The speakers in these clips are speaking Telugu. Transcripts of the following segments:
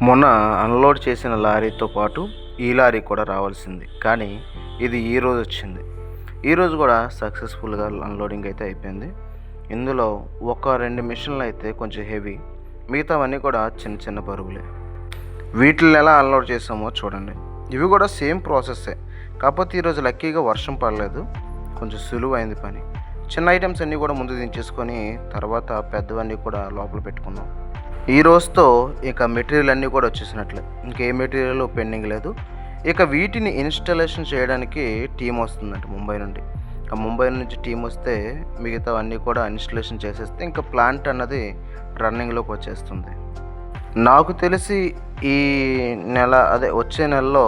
మొన్న అన్లోడ్ చేసిన లారీతో పాటు ఈ లారీ కూడా రావాల్సింది, కానీ ఇది ఈరోజు వచ్చింది. ఈరోజు కూడా సక్సెస్ఫుల్గా అన్లోడింగ్ అయితే అయిపోయింది. ఇందులో ఒక 2 మిషన్లు అయితే కొంచెం హెవీ, మిగతావన్నీ కూడా చిన్న చిన్న బరువులే. వీటిని ఎలా అన్లోడ్ చేసామో చూడండి. ఇవి కూడా సేమ్ ప్రాసెస్సే, కాకపోతే ఈరోజు లక్కీగా వర్షం పడలేదు, కొంచెం సులువైంది పని. చిన్న ఐటమ్స్ అన్నీ కూడా ముందు దించేసుకొని తర్వాత పెద్దవన్నీ కూడా లోపల పెట్టుకున్నాం. ఈ రోజుతో ఇక మెటీరియల్ అన్నీ కూడా వచ్చేసినట్లే, ఇంకే మెటీరియల్ పెండింగ్ లేదు. ఇక వీటిని ఇన్స్టాలేషన్ చేయడానికి టీం వస్తుందంట ముంబై నుండి. ముంబై నుంచి టీం వస్తే మిగతావన్నీ కూడా ఇన్స్టాలేషన్ చేసేస్తే ఇంకా ప్లాంట్ అన్నది రన్నింగ్లోకి వచ్చేస్తుంది. నాకు తెలిసి ఈ నెల వచ్చే నెలలో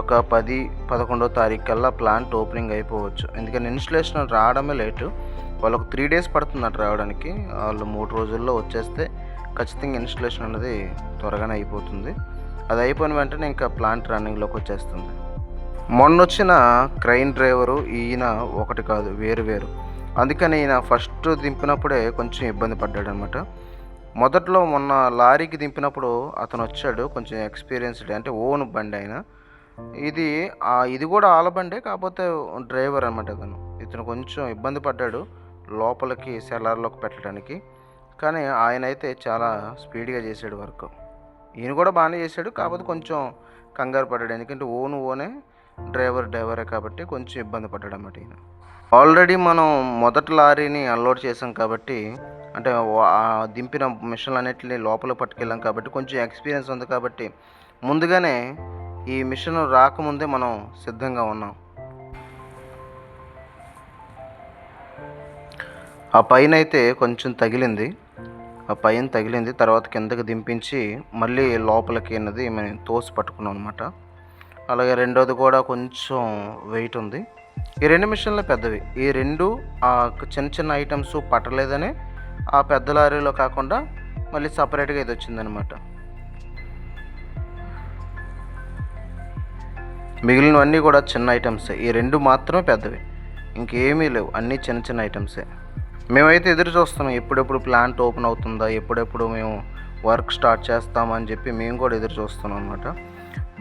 ఒక 10-11వ తారీఖు కల్లా ప్లాంట్ ఓపెనింగ్ అయిపోవచ్చు. ఎందుకంటే ఇన్స్టాలేషన్ రావడమే లేటు, వాళ్ళకు 3 డేస్ పడుతుందట రావడానికి. వాళ్ళు 3 రోజుల్లో వచ్చేస్తే ఖచ్చితంగా ఇన్స్టాలేషన్ అనేది త్వరగానే అయిపోతుంది. అది అయిపోయిన వెంటనే ఇంకా ప్లాంట్ రన్నింగ్లోకి వచ్చేస్తుంది. మొన్న వచ్చిన క్రైన్ డ్రైవరు ఈయన ఒకటి కాదు, వేరు. అందుకని ఈయన ఫస్ట్ దింపినప్పుడే కొంచెం ఇబ్బంది పడ్డాడనమాట. మొదట్లో మొన్న లారీకి దింపినప్పుడు అతను వచ్చాడు, కొంచెం ఎక్స్పీరియన్స్డ్, అంటే ఓన్ బండి ఆయన. ఇది కూడా ఆల బండే, కాకపోతే డ్రైవర్ అనమాట ఇతను కొంచెం ఇబ్బంది పడ్డాడు లోపలికి సెల్లార్లోకి పెట్టడానికి. కానీ ఆయన అయితే చాలా స్పీడ్గా చేసాడు వర్క్. ఈయన కూడా బాగానే చేశాడు, కాకపోతే కొంచెం కంగారు పడ్డాడు, ఎందుకంటే ఓనే డ్రైవరే కాబట్టి కొంచెం ఇబ్బంది పడ్డాడు అన్నమాట ఈయన. ఆల్రెడీ మనం మొదటి లారీని అన్లోడ్ చేసాం కాబట్టి, అంటే దింపిన మిషన్లు అన్నిటిని లోపల పట్టుకెళ్ళాం కాబట్టి కొంచెం ఎక్స్పీరియన్స్ ఉంది కాబట్టి ముందుగానే ఈ మిషన్ రాకముందే మనం సిద్ధంగా ఉన్నాం. ఆ పైన అయితే కొంచెం తగిలింది, తర్వాత కిందకి దింపించి మళ్ళీ లోపలికి అన్నది మనం తోసి పట్టుకున్నాం అనమాట. అలాగే రెండోది కూడా కొంచెం వెయిట్ ఉంది. ఈ 2 మిషన్లు పెద్దవి. ఈ 2 చిన్న ఐటమ్స్ పట్టలేదని ఆ పెద్ద లారీలో కాకుండా మళ్ళీ సపరేట్గా ఇది వచ్చిందనమాట. మిగిలినవన్నీ కూడా చిన్న ఐటమ్సే, ఈ 2 మాత్రమే పెద్దవి, ఇంకేమీ లేవు, అన్నీ చిన్న ఐటమ్సే. మేమైతే ఎదురు చూస్తున్నాం, ఎప్పుడెప్పుడు ప్లాంట్ ఓపెన్ అవుతుందా, ఎప్పుడెప్పుడు మేము వర్క్ స్టార్ట్ చేస్తామని చెప్పి మేము కూడా ఎదురు చూస్తున్నాం అనమాట.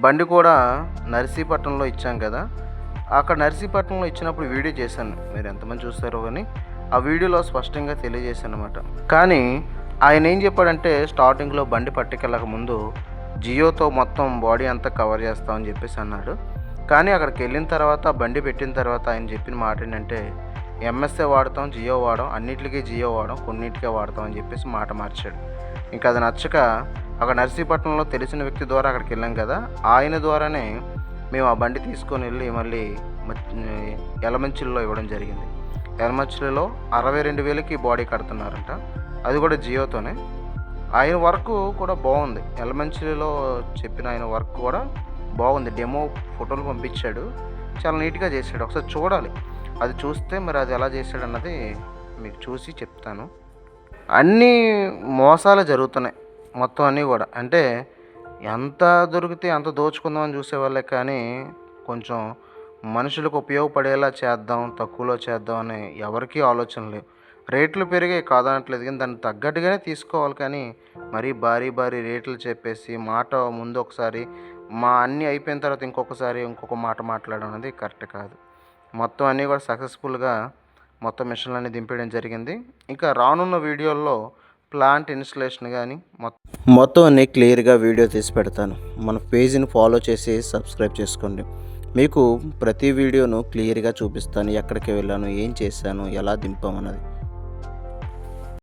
బండి కూడా నర్సీపట్నంలో ఇచ్చాం కదా, అక్కడ నర్సీపట్నంలో ఇచ్చినప్పుడు వీడియో చేశాను, మీరు ఎంతమంది చూస్తారో కానీ ఆ వీడియోలో స్పష్టంగా తెలియజేశాను అనమాట. కానీ ఆయన ఏం చెప్పాడంటే, స్టార్టింగ్లో బండి పట్టుకెళ్ళక ముందు జియోతో మొత్తం బాడీ అంతా కవర్ చేస్తామని చెప్పేసి అన్నాడు. కానీ అక్కడికి వెళ్ళిన తర్వాత బండి పెట్టిన తర్వాత ఆయన చెప్పిన మాట ఏంటంటే, ఎంఎస్ఏ వాడతాం, జియో వాడడం, అన్నిటికీ జియో వాడడం, కొన్నిటికే వాడతాం అని చెప్పేసి మాట మార్చాడు. ఇంకా అది నచ్చక అక్కడ నర్సీపట్నంలో తెలిసిన వ్యక్తి ద్వారా అక్కడికి వెళ్ళాం కదా, ఆయన ద్వారానే మేము ఆ బండి తీసుకొని వెళ్ళి మళ్ళీ ఎలమంచిలో ఇవ్వడం జరిగింది. ఎలమంచిలో 62,000కి బాడీ కడుతున్నారంట, అది కూడా జియోతోనే. ఆయన వర్క్ కూడా బాగుంది, ఎలమంచిలో చెప్పిన ఆయన వర్క్ కూడా బాగుంది. డెమో ఫోటోలు పంపించాడు, చాలా నీట్గా చేశాడు. ఒకసారి చూడాలి, అది చూస్తే మరి అది ఎలా చేశాడు అన్నది మీకు చూసి చెప్తాను. అన్నీ మోసాలు జరుగుతున్నాయి మొత్తం అన్నీ కూడా, అంటే ఎంత దొరికితే అంత దోచుకుందామని చూసేవాళ్ళే, కానీ కొంచెం మనుషులకు ఉపయోగపడేలా చేద్దాం, తక్కువలో చేద్దాం అని ఎవరికీ ఆలోచన లేవు. రేట్లు పెరిగాయి కాదనట్లేదు, కానీ దానికి తగ్గట్టుగానే తీసుకోవాలి. కానీ మరీ భారీ రేట్లు చెప్పేసి మాట ముందు ఒకసారి అన్నీ అయిపోయిన తర్వాత ఇంకొక మాట మాట్లాడడం అనేది కరెక్ట్ కాదు. మొత్తం అన్నీ కూడా సక్సెస్ఫుల్గా మొత్తం మిషన్లన్నీ దింపేయడం జరిగింది. ఇంకా రానున్న వీడియోల్లో ప్లాంట్ ఇన్స్టలేషన్ కానీ మొత్తం అన్నీ క్లియర్గా వీడియో తీసి పెడతాను. మన పేజీని ఫాలో చేసి సబ్స్క్రైబ్ చేసుకోండి. మీకు ప్రతి వీడియోను క్లియర్గా చూపిస్తాను, ఎక్కడికి వెళ్ళాను, ఏం చేశాను, ఎలా దింపామన్నది.